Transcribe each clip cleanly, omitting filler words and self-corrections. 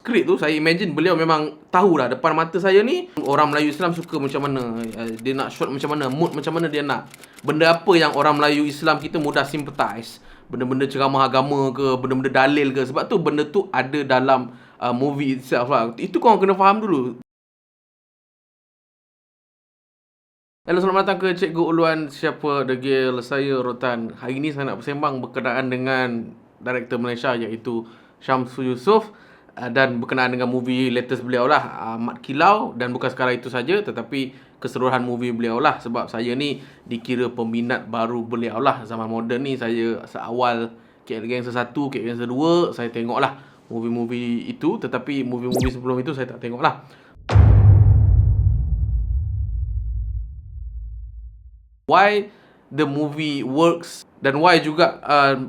skrip tu, saya imagine beliau memang tahulah depan mata saya ni orang Melayu Islam suka macam mana, dia nak shot macam mana, mood macam mana dia nak. Benda apa yang orang Melayu Islam kita mudah sympathize, benda-benda ceramah agama ke, benda-benda dalil ke. Sebab tu benda tu ada dalam movie itself lah. Itu korang kena faham dulu. Hello, selamat datang ke Cikgu Uluan Siapa Degil. Saya Rotan. Hari ini saya nak bersembang berkenaan dengan director Malaysia iaitu Syamsul Yusof, dan berkenaan dengan movie latest beliau lah, Mat Kilau. Dan bukan sekadar itu saja, tetapi keseluruhan movie beliau lah. Sebab saya ni dikira peminat baru beliau lah. Zaman moden ni saya seawal KL Gangster 1, KL Gangster 2 saya tengok lah movie-movie itu. Tetapi movie-movie sebelum itu saya tak tengok lah. Why the movie works dan why juga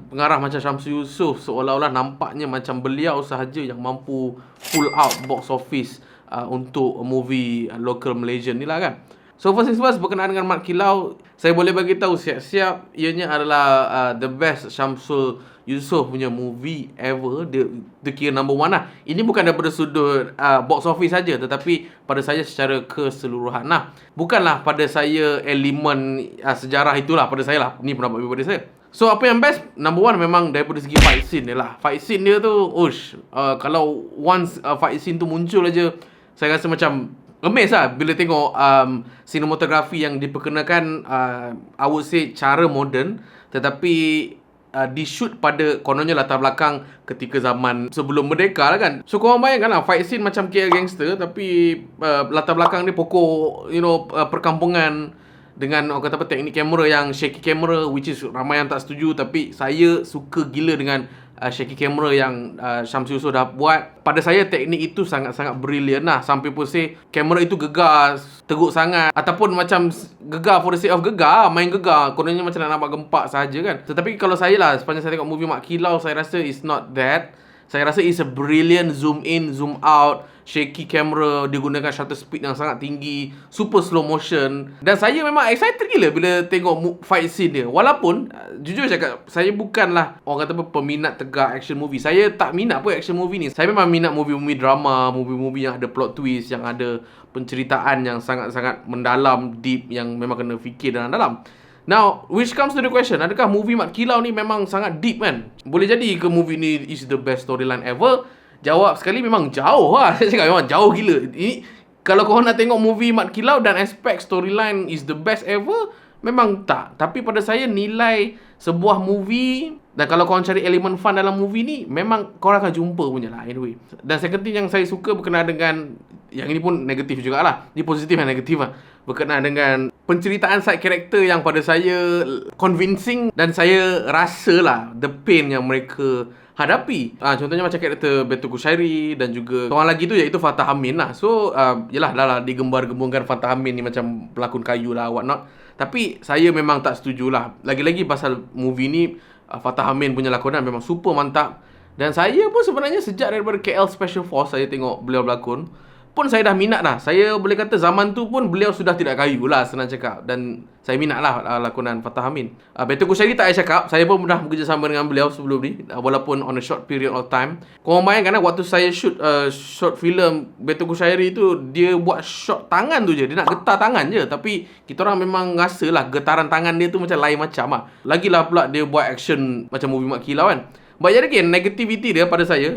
pengarah macam Syamsul Yusof seolah-olah nampaknya macam beliau sahaja yang mampu pull out box office untuk movie local Malaysian ni lah kan. So first things first, berkenaan dengan Mat Kilau, saya boleh bagi tahu siap-siap ianya adalah the best Syamsul Yusof punya movie ever. Dia kira number one lah. Ini bukan daripada sudut box office saja, tetapi pada saya secara keseluruhan lah. Bukanlah pada saya elemen sejarah itulah, pada saya lah. Ni pendapat daripada saya. So apa yang best? Number one memang daripada segi fight scene dia lah. Fight scene dia tu, kalau once fight scene tu muncul aja, saya rasa macam amazed lah bila tengok sinematografi yang diperkenakan, I would say cara moden, tetapi di-shoot pada kononnya latar belakang ketika zaman sebelum merdeka lah kan. So korang bayangkan lah, fight scene macam KL Gangster, tapi latar belakang dia pokok, perkampungan, dengan orang kata apa, teknik kamera yang shaky camera, which is ramai yang tak setuju. Tapi saya suka gila dengan shaky camera yang Syamsul Yusof dah buat. Pada saya teknik itu sangat-sangat brilliant lah. Sampai pun say kamera itu gegar, teruk sangat, ataupun macam gegar for the sake of gegar, main gegar, kononnya macam nak nampak gempak sahaja kan. Tetapi kalau saya lah, sepanjang saya tengok movie Mat Kilau, saya rasa it's not that. Saya rasa it's a brilliant zoom in, zoom out, shaky camera, dia gunakan shutter speed yang sangat tinggi, super slow motion. Dan saya memang excited gila bila tengok fight scene dia. Walaupun jujur cakap, saya bukanlah orang kata apa, peminat tegak action movie. Saya tak minat pun action movie ni. Saya memang minat movie-movie drama, movie-movie yang ada plot twist, yang ada penceritaan yang sangat-sangat mendalam, deep, yang memang kena fikir dalam. Now, which comes to the question, adakah movie Mat Kilau ni memang sangat deep kan? Boleh jadi ke movie ni is the best storyline ever? Jawab sekali memang jauh lah. Saya cakap memang jauh gila. Ini, kalau korang nak tengok movie Mat Kilau dan aspek storyline is the best ever, memang tak. Tapi pada saya, nilai sebuah movie, dan kalau korang cari elemen fun dalam movie ni, memang korang akan jumpa punya lah anyway. Dan second thing yang saya suka berkenaan dengan, yang ini pun negatif jugalah, ini positif dan negatif lah, berkenaan dengan penceritaan side character yang pada saya convincing, dan saya rasa lah the pain yang mereka hadapi. Contohnya macam karakter Betul Kushairi, dan juga seorang lagi tu iaitu Fatah Amin lah. So yelah, dah lah digembar-gembungkan Fatah Amin ni macam pelakon kayu lah, what not. Tapi saya memang tak setuju lah. Lagi-lagi pasal movie ni, Fatah Amin punya lakonan memang super mantap. Dan saya pun sebenarnya sejak daripada KL Special Force saya tengok beliau berlakon pun saya dah minat lah. Saya boleh kata zaman tu pun beliau sudah tidak kayu lah, senang cakap. Dan saya minat lah lakonan Fatah Amin. Betul Kushairi tak payah cakap, saya pun pernah bekerjasama dengan beliau sebelum ni, walaupun on a short period of time. Korang bayangkan lah, waktu saya shoot short film Betul Kushairi tu, dia buat shot tangan tu je, dia nak getar tangan je. Tapi kita orang memang rasa lah getaran tangan dia tu macam lain macam lah. Lagilah pula dia buat action macam movie Mat Kilau kan. But yet again, negativity dia pada saya,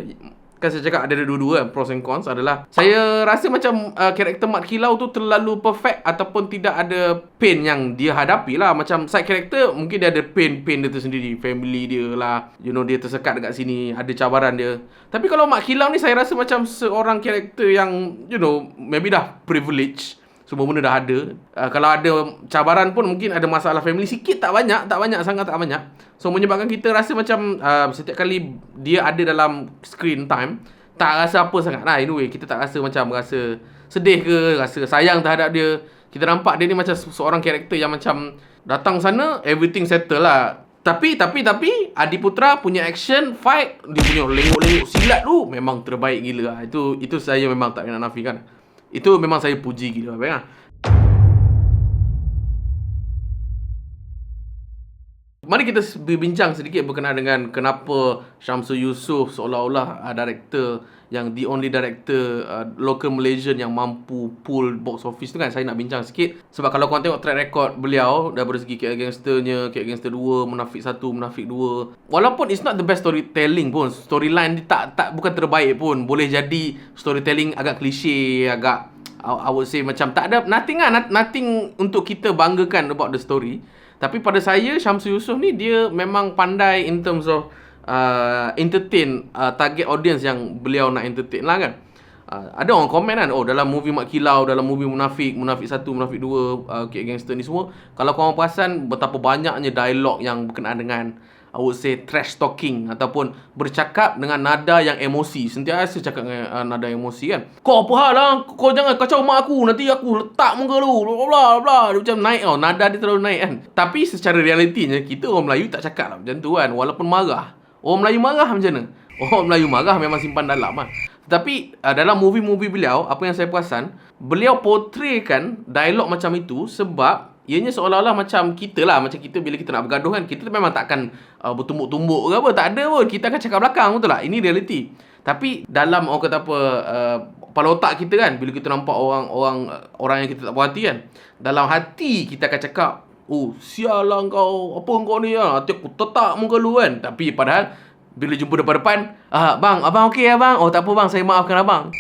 kan saya cakap ada dua-dua kan, pros and cons, adalah saya rasa macam karakter Mat Kilau tu terlalu perfect, ataupun tidak ada pain yang dia hadapi lah. Macam side character mungkin dia ada pain dia tu sendiri, family dia lah, dia tersekat dekat sini, ada cabaran dia. Tapi kalau Mat Kilau ni, saya rasa macam seorang karakter yang maybe dah privilege, semua benda dah ada. Kalau ada cabaran pun mungkin ada masalah family sikit, tak banyak, sangat tak banyak. So menyebabkan kita rasa macam setiap kali dia ada dalam screen time, tak rasa apa sangat lah. Anyway, kita tak rasa macam rasa sedih ke, rasa sayang terhadap dia. Kita nampak dia ni macam seorang karakter yang macam datang sana, everything settle lah. Tapi Adiputra punya action fight, dia punya lengok-lengok silat tu memang terbaik gila lah. Itu saya memang tak nak nafikan. Itu memang saya puji gila. Mari kita berbincang sedikit berkenaan dengan kenapa Syamsul Yusof seolah-olah director yang the only director local Malaysian yang mampu pull box office tu kan. Saya nak bincang sikit sebab kalau korang tengok track record beliau daripada segi KL Gangster-nya, KL Gangster 2, Munafik 1, Munafik 2, walaupun it's not the best storytelling pun, storyline dia tak bukan terbaik pun, boleh jadi storytelling agak klise, agak I would say macam tak ada nothing untuk kita banggakan about the story. Tapi pada saya Syamsul Yusof ni dia memang pandai in terms of entertain target audience yang beliau nak entertain lah kan. Ada orang komen kan, oh dalam movie Mak Kilau, dalam movie Munafik 1, Munafik 2, KL Gangster ni semua, kalau korang perasan betapa banyaknya dialog yang berkenaan dengan I would say trash talking ataupun bercakap dengan nada yang emosi. Sentiasa cakap dengan nada emosi kan. Kau apa hal lah? Kau jangan kacau mak aku. Nanti aku letak muka lu. Bla bla. Dia macam naik tau. Nada dia terlalu naik kan. Tapi secara realitinya kita orang Melayu tak cakap lah macam tu kan. Walaupun marah. Orang Melayu marah macam mana? Orang Melayu marah memang simpan dalam lah. Tapi dalam movie-movie beliau, apa yang saya perasan, beliau portraykan dialog macam itu sebab ianya seolah-olah macam kita lah. Macam kita bila kita nak bergaduh kan, kita memang takkan bertumbuk-tumbuk ke apa. Tak ada pun. Kita akan cakap belakang, betul tak? Ini reality. Tapi dalam orang kata apa, kepala otak kita kan, bila kita nampak orang yang kita tak puas hati kan, dalam hati kita akan cakap, oh sial lah kau, apa kau ni lah, nanti aku tetak muka lu kan. Tapi padahal bila jumpa depan-depan, bang, abang okey ya bang? Oh tak apa bang, saya maafkan abang.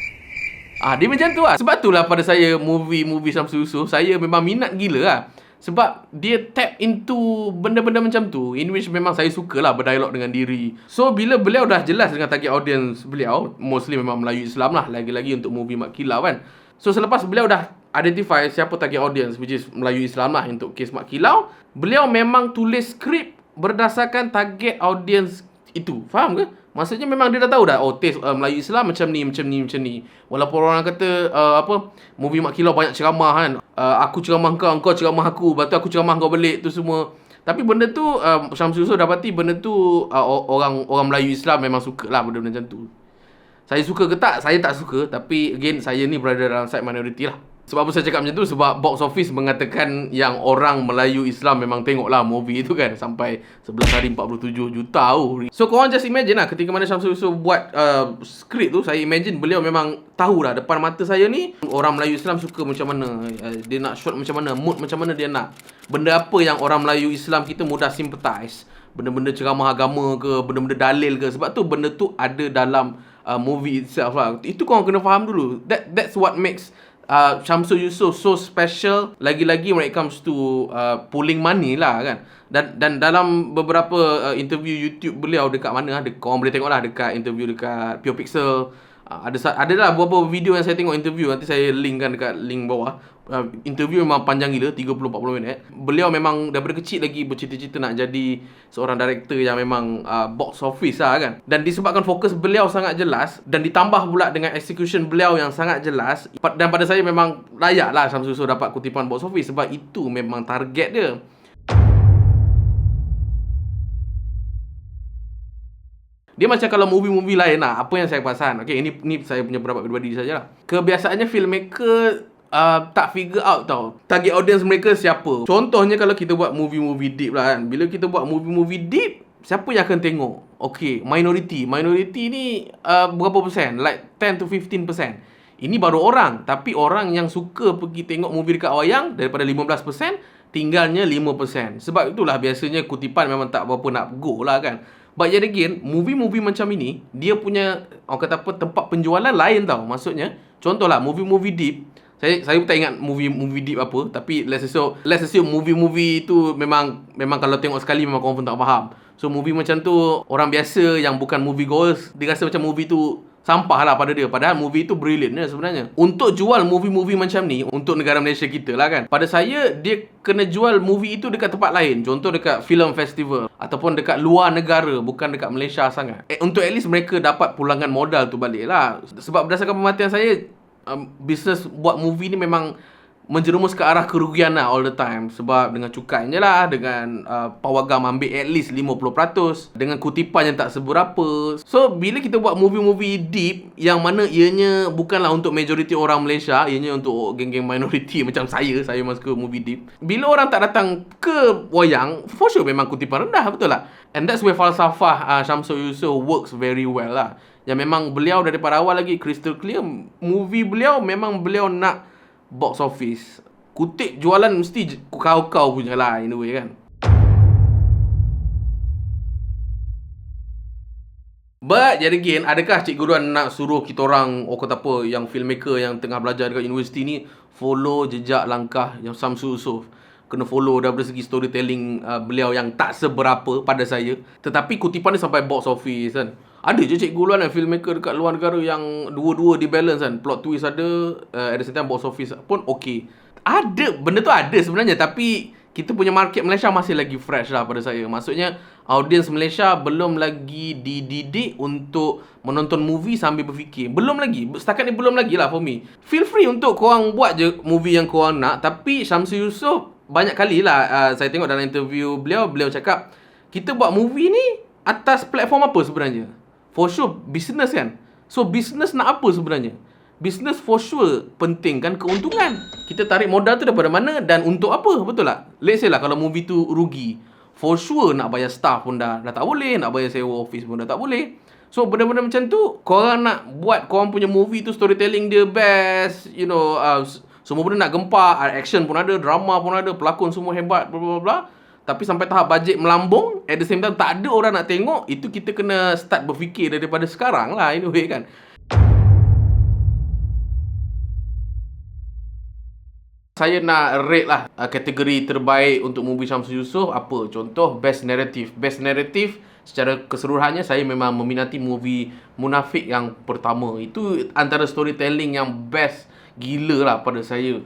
Dia macam tu lah. Sebab itulah pada saya movie Syamsul Yusof, saya memang minat gila lah. Sebab dia tap into benda-benda macam tu, in which memang saya suka lah berdialog dengan diri. So bila beliau dah jelas dengan target audience beliau, mostly memang Melayu Islam lah, lagi-lagi untuk movie Mak Kilau kan. So selepas beliau dah identify siapa target audience, which is Melayu Islam lah untuk kes Mak Kilau, beliau memang tulis skrip berdasarkan target audience itu. Faham ke? Maksudnya memang dia dah tahu dah, oh taste Melayu Islam macam ni. Walaupun orang kata movie Mak Kilau banyak ceramah kan, aku ceramah kau ceramah aku, lepas tu aku ceramah kau balik tu semua. Tapi benda tu Syamsul Yusof dapati benda tu orang Melayu Islam memang suka lah benda-benda macam tu. Saya suka ke tak? Saya tak suka. Tapi again, saya ni berada dalam side minority lah. Sebab apa saya cakap macam tu? Sebab box office mengatakan yang orang Melayu Islam memang tengok lah movie tu kan. Sampai 11 hari 47 juta tau. So korang just imagine lah, ketika mana Syamsul Yusof buat skrip tu, saya imagine beliau memang tahu lah depan mata saya ni orang Melayu Islam suka macam mana, dia nak shot macam mana, mood macam mana dia nak. Benda apa yang orang Melayu Islam kita mudah sympathize, benda-benda ceramah agama ke, benda-benda dalil ke. Sebab tu benda tu ada dalam movie itself lah. Itu korang kena faham dulu. That's what makes Syamsul Yusof so special, lagi-lagi when it comes to pulling money lah kan. Dan dalam beberapa interview YouTube beliau dekat mana, korang boleh tengok lah dekat interview dekat Pure Pixel. Ada lah beberapa video yang saya tengok interview, nanti saya linkkan dekat link bawah. Interview memang panjang gila, 30-40 minit. Beliau memang daripada kecil lagi bercita-cita nak jadi seorang director yang memang box office lah kan. Dan disebabkan fokus beliau sangat jelas, dan ditambah pula dengan execution beliau yang sangat jelas, dan pada saya memang layak lah Syamsul Yusof dapat kutipan box office, sebab itu memang target dia. Dia macam kalau movie-movie lain lah, apa yang saya perasan. Okay, ini saya punya pendapat pribadi sajalah. Kebiasaannya filmmaker tak figure out tau target audience mereka siapa. Contohnya kalau kita buat movie-movie deep lah kan, bila kita buat movie-movie deep, siapa yang akan tengok? Okay, minority ni berapa persen? Like 10 to 15%. Ini baru orang. Tapi orang yang suka pergi tengok movie dekat wayang, daripada 15%, tinggalnya 5%. Sebab itulah biasanya kutipan memang tak berapa nak go lah kan. But yet again, movie-movie macam ini, dia punya orang kata apa, tempat penjualan lain tau. Maksudnya, contohlah movie-movie deep, Saya tak ingat movie deep apa, tapi let's assume movie tu memang kalau tengok sekali memang confirm tak faham. So movie macam tu, orang biasa yang bukan movie goers, dia rasa macam movie tu sampah lah pada dia. Padahal movie tu brilliant lah sebenarnya. Untuk jual movie-movie macam ni untuk negara Malaysia kita lah kan, pada saya dia kena jual movie itu dekat tempat lain. Contoh dekat film festival, ataupun dekat luar negara, bukan dekat Malaysia sangat. Untuk at least mereka dapat pulangan modal tu balik lah. Sebab berdasarkan pemerhatian saya, bisnes buat movie ni memang menjerumus ke arah kerugian lah all the time. Sebab dengan cukai je lah, dengan pawagam ambil at least 50%, dengan kutipan yang tak seberapa. So bila kita buat movie-movie deep yang mana ianya bukanlah untuk majoriti orang Malaysia, ianya untuk geng-geng minoriti macam saya memang suka movie deep. Bila orang tak datang ke wayang, for sure memang kutipan rendah, betul tak? And that's where falsafah Syamsul Yusof works very well lah. Yang memang beliau daripada awal lagi crystal clear, movie beliau memang beliau nak box office. Kutip jualan mesti kau-kau punya lah in a way kan. But yet again, adakah Cikgu Ruan nak suruh kita orang, kata apa, yang filmmaker yang tengah belajar dekat universiti ni follow jejak langkah yang Syamsul Yusof? Kena follow dari segi storytelling beliau yang tak seberapa pada saya, tetapi kutipan dia sampai box office kan. Ada je Cikgu Luan dan filmmaker dekat luar negara yang dua-dua di balance kan. Plot twist ada, at the same time box office pun okay. Ada, benda tu ada sebenarnya, tapi kita punya market Malaysia masih lagi fresh lah pada saya. Maksudnya audience Malaysia belum lagi dididik untuk menonton movie sambil berfikir. Belum lagi, setakat ni belum lagi lah for me. Feel free untuk korang buat je movie yang korang nak, tapi Syamsul Yusof banyak kali lah saya tengok dalam interview beliau cakap, kita buat movie ni atas platform apa sebenarnya? For sure business kan. So business nak apa sebenarnya? Business for sure penting kan keuntungan. Kita tarik modal tu daripada mana dan untuk apa, betul tak? Let's say lah kalau movie tu rugi, for sure nak bayar staff pun dah tak boleh, nak bayar sewa office pun dah tak boleh. So benda-benda macam tu, korang nak buat korang punya movie tu storytelling dia best, you know, semua benda nak gempak, action pun ada, drama pun ada, pelakon semua hebat, bla bla bla. Tapi sampai tahap bajet melambung, at the same time tak ada orang nak tengok, itu kita kena start berfikir daripada sekarang lah in a way kan. Saya nak rate lah kategori terbaik untuk movie Syamsul Yusof apa? Contoh best narrative. Best narrative secara keseluruhannya saya memang meminati movie Munafik yang pertama. Itu antara storytelling yang best gila lah pada saya.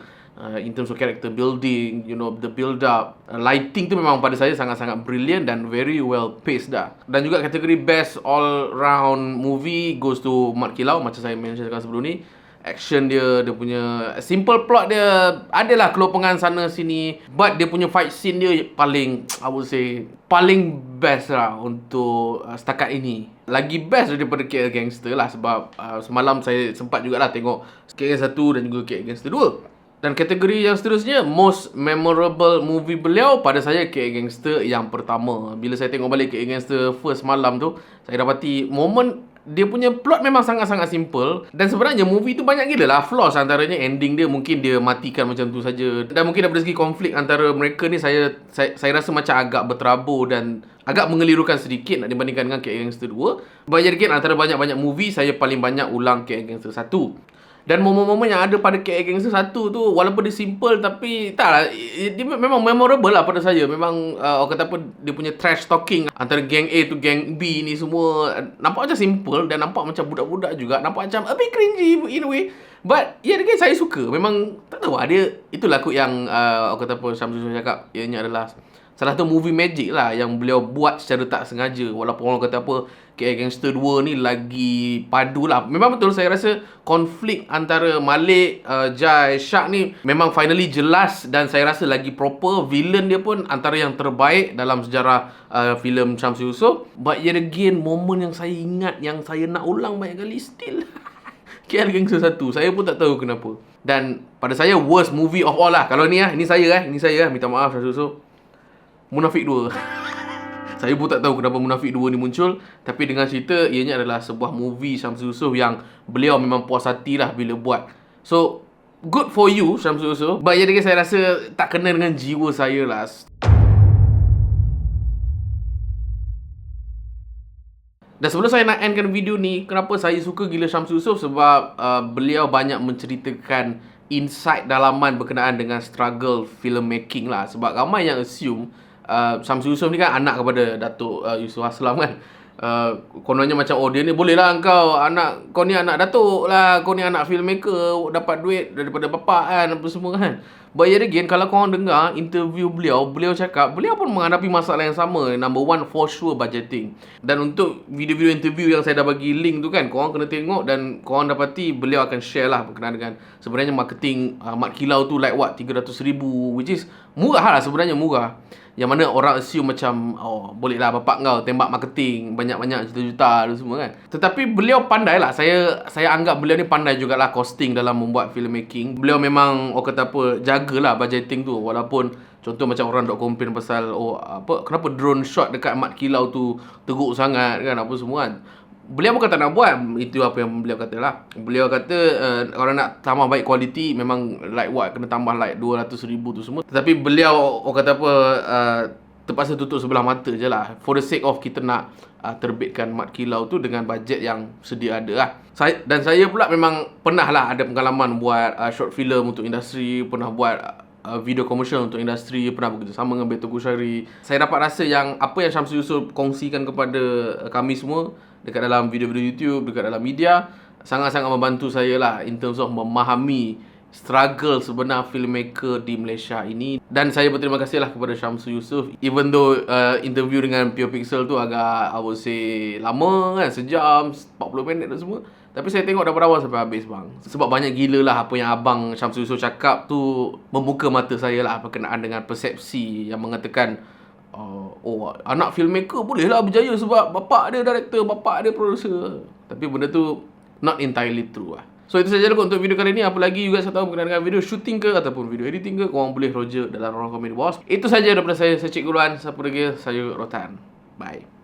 In terms of character building, you know, the build up, lighting tu memang pada saya sangat-sangat brilliant dan very well paced dah. Dan juga kategori best all round movie goes to Mat Kilau, macam saya mentionkan sebelum ni. Action dia punya simple plot dia adalah kelopangan sana sini, but dia punya fight scene dia paling, I would say, paling best lah untuk setakat ini. Lagi best daripada KL Gangster lah, sebab semalam saya sempat jugalah tengok KL 1 dan juga KL Gangster 2. Dan kategori yang seterusnya, most memorable movie beliau, pada saya KL Gangster yang pertama. Bila saya tengok balik KL Gangster first malam tu, saya dapati momen dia punya plot memang sangat-sangat simple. Dan sebenarnya movie tu banyak gila lah flaws. Antaranya ending dia mungkin dia matikan macam tu saja. Dan mungkin dari segi konflik antara mereka ni, saya rasa macam agak berterabur dan agak mengelirukan sedikit nak dibandingkan dengan KL Gangster 2. Banyak sikit antara banyak-banyak movie, saya paling banyak ulang KL Gangster 1. Dan momen-momen yang ada pada KL Gangster 1 tu, walaupun dia simple, tapi tak lah, dia memang memorable lah pada saya. Memang orang kata apa, dia punya trash talking antara gang A to gang B ni semua nampak macam simple dan nampak macam budak-budak juga, nampak macam a bit cringy in a way. But yeah, again, saya suka. Memang tak tahu lah, dia itulah kot yang orang kata apa, Syamsul cakap, ianya adalah salah satu movie magic lah yang beliau buat secara tak sengaja. Walaupun orang kata apa, KL Gangster 2 ni lagi padu lah. Memang betul, saya rasa konflik antara Malik, Jai, Syak ni memang finally jelas dan saya rasa lagi proper. Villain dia pun antara yang terbaik dalam sejarah filem Syamsul Yusof. But yet again, momen yang saya ingat, yang saya nak ulang banyak kali still KL Gangster 1. Saya pun tak tahu kenapa. Dan pada saya worst movie of all lah. Kalau ni ini saya minta maaf Syamsul Yusof, Munafik 2. Saya pun tak tahu kenapa Munafik 2 ni muncul, tapi dengan cerita ianya adalah sebuah movie Syamsul Yusof yang beliau memang puas hati lah bila buat. So good for you Syamsul Yusof. But ya, saya rasa tak kena dengan jiwa saya lah. Dan sebelum saya nak endkan video ni, kenapa saya suka gila Syamsul Yusof? Sebab beliau banyak menceritakan insight dalaman berkenaan dengan struggle filmmaking lah. Sebab ramai yang assume Syamsul Yusof ni kan anak kepada Datuk Yusof Aslam kan. Kononnya macam, oh dia ni boleh lah kau ni anak Datuk lah, kau ni anak filmmaker, dapat duit daripada bapak kan, apa semua kan. But yet again, kalau korang dengar interview beliau cakap, beliau pun menghadapi masalah yang sama. Number one, for sure, budgeting. Dan untuk video-video interview yang saya dah bagi link tu kan, korang kena tengok dan korang dapati beliau akan share lah berkenaan dengan sebenarnya marketing Mat Kilau tu like what, 300,000, which is murah lah, sebenarnya murah. Yang mana orang assume macam, oh boleh lah bapak kau tembak marketing banyak-banyak juta-juta tu semua kan. Tetapi beliau pandai lah. Saya anggap beliau ni pandai jugalah costing dalam membuat filmmaking. Beliau memang, kata apa, jagalah budgeting tu. Walaupun contoh macam orang dok komplain pasal, kenapa drone shot dekat Mat Kilau tu teruk sangat kan, apa semua kan. Beliau bukan tak nak buat. Itu apa yang beliau kata lah. Beliau kata kalau nak tambah baik kualiti, memang like what, kena tambah like 200,000 tu semua. Tetapi beliau kata apa, terpaksa tutup sebelah mata je lah, for the sake of kita nak terbitkan Mat Kilau tu dengan bajet yang sedia ada lah. Saya pula memang pernah lah ada pengalaman buat short film untuk industri. Pernah buat video komersial untuk industri. Pernah bekerjasama dengan Beto Kushari. Saya dapat rasa yang apa yang Syamsul Yusof kongsikan kepada kami semua dekat dalam video-video YouTube, dekat dalam media, sangat-sangat membantu saya lah in terms of memahami struggle sebenar filmmaker di Malaysia ini. Dan saya berterima kasih lah kepada Syamsul Yusof. Even though interview dengan Pure Pixel tu agak, I would say, lama kan, sejam 40 minit dan semua, tapi saya tengok daripada awal sampai habis bang. Sebab banyak gila lah apa yang abang Syamsul Yusof cakap tu, membuka mata saya lah berkenaan dengan persepsi yang mengatakan anak filmmaker boleh lah berjaya sebab bapak dia director, bapak dia producer. Tapi benda tu not entirely true lah. So itu saja untuk video kali ni. Apa lagi juga saya tahu berkenaan dengan video shooting ke ataupun video editing ke, korang boleh Roger dalam ruang komen di bawah. Itu saja daripada saya Cik Guluan. Siapa lagi? Saya Rotan. Bye.